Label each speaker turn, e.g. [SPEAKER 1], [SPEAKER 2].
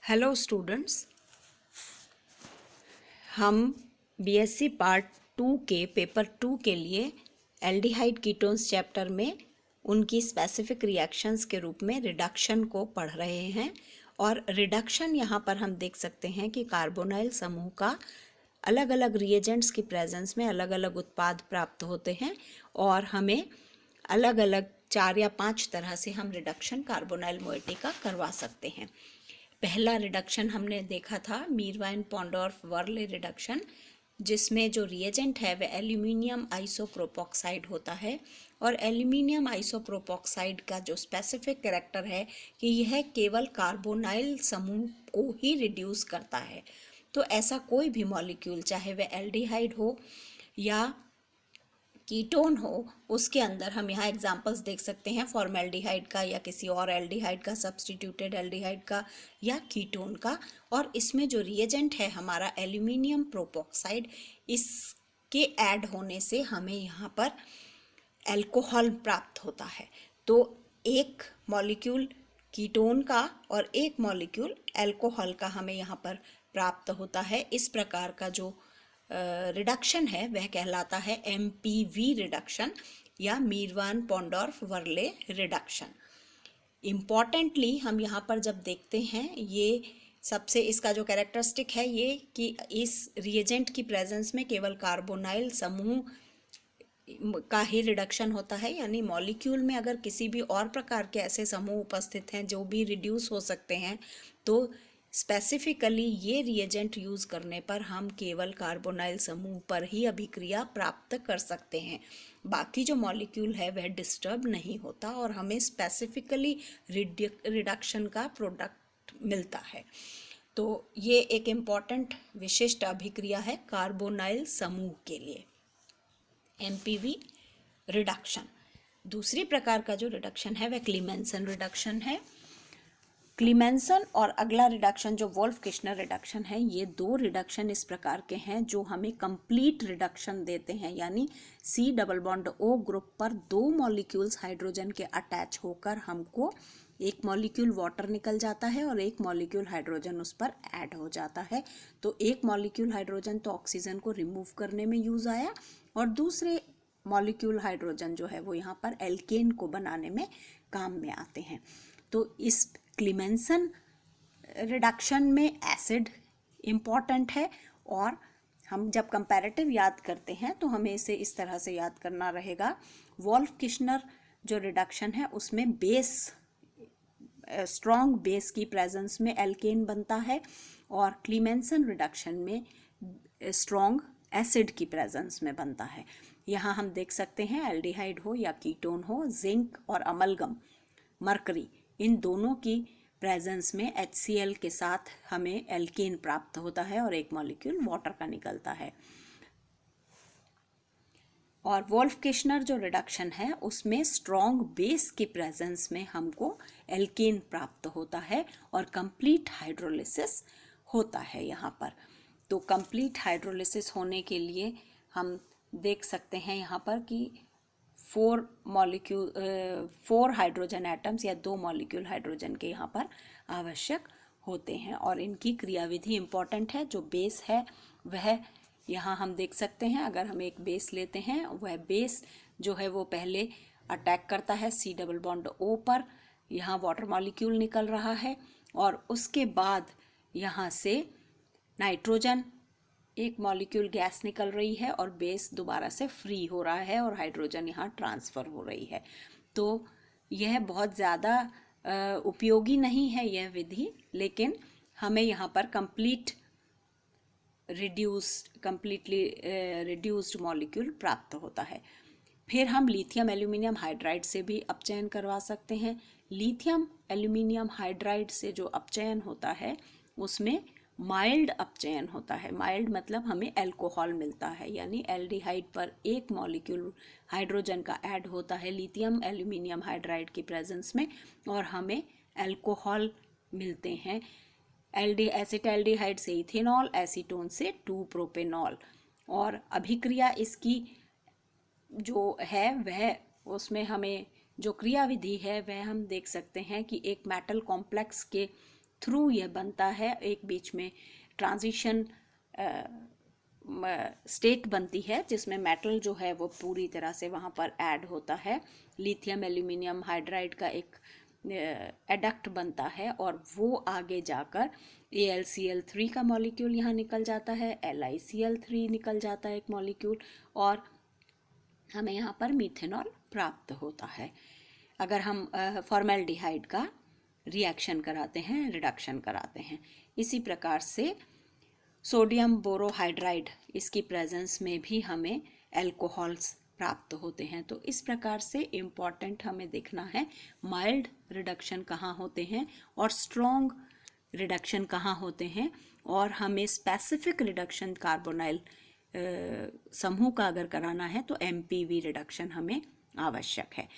[SPEAKER 1] Hello students, हम BSc part 2 के paper 2 के लिए एल्डिहाइड कीटोन्स चैप्टर में उनकी स्पेसिफिक रिएक्शंस के रूप में रिडक्शन को पढ़ रहे हैं। और रिडक्शन यहाँ पर हम देख सकते हैं कि कार्बोनाइल समूह का अलग अलग रिएजेंट्स की प्रेजेंस में अलग अलग उत्पाद प्राप्त होते हैं और हमें अलग अलग 4 या 5 तरह से हम रिडक्शन कार्बोनाइल मोइटी का करवा सकते हैं। पहला रिडक्शन हमने देखा था मीरवाइन पॉन्डोर्फ वर्ले रिडक्शन, जिसमें जो रिएजेंट है वह एल्यूमिनियम आइसोप्रोपोक्साइड होता है। और एल्यूमिनियम आइसोप्रोपोक्साइड का जो स्पेसिफिक कैरेक्टर है कि यह केवल कार्बोनाइल समूह को ही रिड्यूस करता है। तो ऐसा कोई भी मॉलिक्यूल, चाहे वह एल्डिहाइड हो या कीटोन हो, उसके अंदर हम यहाँ एग्जांपल्स देख सकते हैं फॉर्मेल्डिहाइड का या किसी और एल्डिहाइड का, सब्स्टिट्यूटेड एल्डिहाइड का या कीटोन का। और इसमें जो रिएजेंट है हमारा एल्यूमिनियम प्रोपोक्साइड, इसके ऐड होने से हमें यहाँ पर एल्कोहल प्राप्त होता है। तो एक मॉलिक्यूल कीटोन का और एक मॉलिक्यूल एल्कोहल का हमें यहाँ पर प्राप्त होता है। इस प्रकार का जो रिडक्शन है वह कहलाता है एमपीवी रिडक्शन या मीरवान पॉन्डोर्फ वर्ले रिडक्शन। इम्पॉर्टेंटली हम यहाँ पर जब देखते हैं, ये सबसे इसका जो कैरेक्टरिस्टिक है ये कि इस रिएजेंट की प्रेजेंस में केवल कार्बोनाइल समूह का ही रिडक्शन होता है, यानी मॉलिक्यूल में अगर किसी भी और प्रकार के ऐसे समूह उपस्थित हैं जो भी रिड्यूस हो सकते हैं, तो स्पेसिफिकली ये रिएजेंट यूज़ करने पर हम केवल कार्बोनाइल समूह पर ही अभिक्रिया प्राप्त कर सकते हैं। बाकी जो मॉलिक्यूल है वह डिस्टर्ब नहीं होता और हमें स्पेसिफिकली रिडक्शन का प्रोडक्ट मिलता है। तो ये एक इम्पॉर्टेंट विशिष्ट अभिक्रिया है कार्बोनाइल समूह के लिए, एमपीवी रिडक्शन। दूसरी प्रकार का जो रिडक्शन है वह क्लीमेंसन रिडक्शन है। क्लीमेंसन और अगला रिडक्शन जो वोल्फ किश्नर रिडक्शन है, ये दो रिडक्शन इस प्रकार के हैं जो हमें कंप्लीट रिडक्शन देते हैं, यानी C double bond O group पर दो मॉलिक्यूल्स हाइड्रोजन के अटैच होकर हमको एक मॉलिक्यूल वाटर निकल जाता है और एक मॉलिक्यूल हाइड्रोजन उस पर ऐड हो जाता है। तो एक मॉलिक्यूल हाइड्रोजन तो ऑक्सीजन को रिमूव करने में यूज़ आया और दूसरे मॉलिक्यूल हाइड्रोजन जो है वो यहाँ पर एल्केन को बनाने में काम में आते हैं। तो इस क्लीमेंसन रिडक्शन में एसिड इम्पॉर्टेंट है और हम जब कंपैरेटिव याद करते हैं तो हमें इसे इस तरह से याद करना रहेगा। वोल्फ किश्नर जो रिडक्शन है उसमें बेस, स्ट्रॉन्ग बेस की प्रेजेंस में एल्केन बनता है और क्लीमेंसन रिडक्शन में स्ट्रॉन्ग एसिड की प्रेजेंस में बनता है। यहाँ हम देख सकते हैं एल्डिहाइड हो या कीटोन हो, जिंक और अमलगम, मरकरी, इन दोनों की प्रेजेंस में HCl के साथ हमें एल्केन प्राप्त होता है और एक मॉलिक्यूल वाटर का निकलता है। और वोल्फ किश्नर जो रिडक्शन है उसमें स्ट्रॉन्ग बेस की प्रेजेंस में हमको एल्केन प्राप्त होता है और कंप्लीट हाइड्रोलिसिस होता है यहाँ पर। तो कंप्लीट हाइड्रोलिसिस होने के लिए हम देख सकते हैं यहाँ पर कि 4 हाइड्रोजन एटम्स या 2 मॉलिक्यूल हाइड्रोजन के यहाँ पर आवश्यक होते हैं और इनकी क्रियाविधि इम्पॉर्टेंट है। जो बेस है वह यहाँ हम देख सकते हैं, अगर हम एक बेस लेते हैं वह बेस जो है वो पहले अटैक करता है सी डबल बॉन्ड ओ पर, यहाँ वाटर मॉलिक्यूल निकल रहा है और उसके बाद यहाँ से नाइट्रोजन एक मॉलिक्यूल गैस निकल रही है और बेस दोबारा से फ्री हो रहा है और हाइड्रोजन यहाँ ट्रांसफ़र हो रही है। तो यह बहुत ज़्यादा उपयोगी नहीं है यह विधि, लेकिन हमें यहाँ पर कंप्लीटली रिड्यूस्ड मॉलिक्यूल प्राप्त होता है। फिर हम लिथियम एल्यूमिनियम हाइड्राइड से भी अपचयन करवा सकते हैं। लिथियम एल्यूमिनियम हाइड्राइड से जो अपचयन होता है उसमें माइल्ड अपचयन होता है। माइल्ड मतलब हमें एल्कोहल मिलता है, यानी एल्डिहाइड पर एक मॉलिक्यूल हाइड्रोजन का ऐड होता है लिथियम एल्यूमिनियम हाइड्राइड की प्रेजेंस में और हमें एल्कोहल मिलते हैं। एसिटाल्डिहाइड से इथेनॉल, एसीटोन से 2-प्रोपेनॉल। और अभिक्रिया इसकी जो है वह, उसमें हमें जो क्रियाविधि है वह हम देख सकते हैं कि एक मेटल कॉम्प्लेक्स के थ्रू यह बनता है, एक बीच में ट्रांजिशन स्टेट बनती है जिसमें मेटल जो है वो पूरी तरह से वहाँ पर ऐड होता है। लिथियम एल्यूमिनियम हाइड्राइड का एक एडक्ट बनता है और वो आगे जाकर AlCl3 का मॉलिक्यूल यहाँ निकल जाता है, LiCl3 निकल जाता है एक मॉलिक्यूल, और हमें यहाँ पर मीथेनॉल प्राप्त होता है अगर हम फॉर्मेल्डिहाइड का रिएक्शन कराते हैं, रिडक्शन कराते हैं। इसी प्रकार से सोडियम बोरोहाइड्राइड, इसकी प्रेजेंस में भी हमें एल्कोहल्स प्राप्त होते हैं। तो इस प्रकार से इम्पॉर्टेंट हमें देखना है माइल्ड रिडक्शन कहाँ होते हैं और स्ट्रॉन्ग रिडक्शन कहाँ होते हैं, और हमें स्पेसिफिक रिडक्शन कार्बोनाइल समूह का अगर कराना है तो MPV रिडक्शन हमें आवश्यक है।